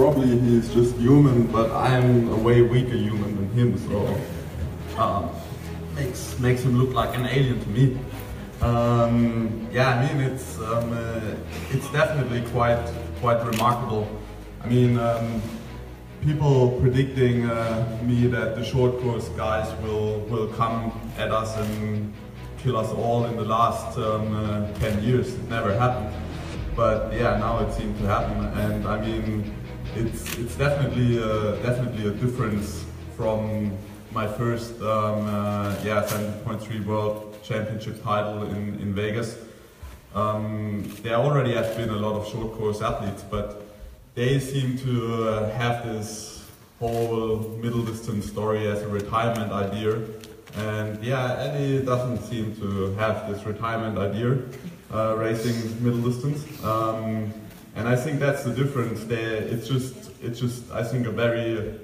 probably he's just human, but I'm a way weaker human than him, so makes him look like an alien to me. Yeah, I mean it's definitely quite remarkable. I mean, people predicting me that the short course guys will come at us and kill us all in the last 10 years. It never happened. But yeah, now it seemed to happen, and I mean, it's definitely a difference from my first 70.3 World Championship title in Vegas. There already have been a lot of short course athletes, but they seem to have this whole middle distance story as a retirement idea. And yeah, Eddie doesn't seem to have this retirement idea, racing middle distance. And I think that's the difference there. It's just I think a very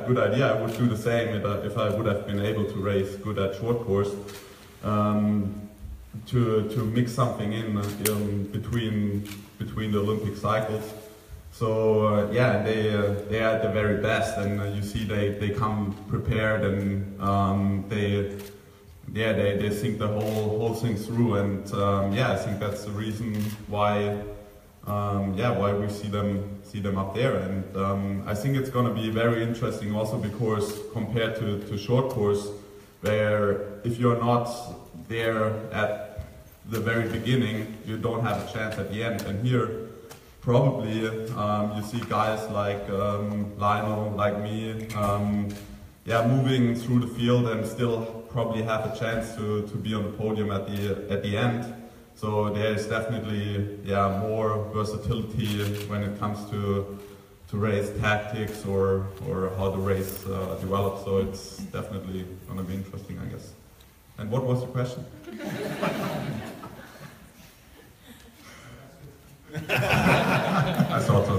good idea. I would do the same if I would have been able to race good at short course. To mix something in between the Olympic cycles. So yeah, they are at the very best, and you see they come prepared, and they think the whole thing through, and yeah, I think that's the reason why we see them up there, and I think it's going to be very interesting also because compared to short course, where if you're not there at the very beginning, you don't have a chance at the end, and here probably you see guys like Lionel, like me, moving through the field and still probably have a chance to be on the podium at the end. So there is definitely more versatility when it comes to race tactics or how the race develops. So it's definitely going to be interesting, I guess. And what was the question? I thought so.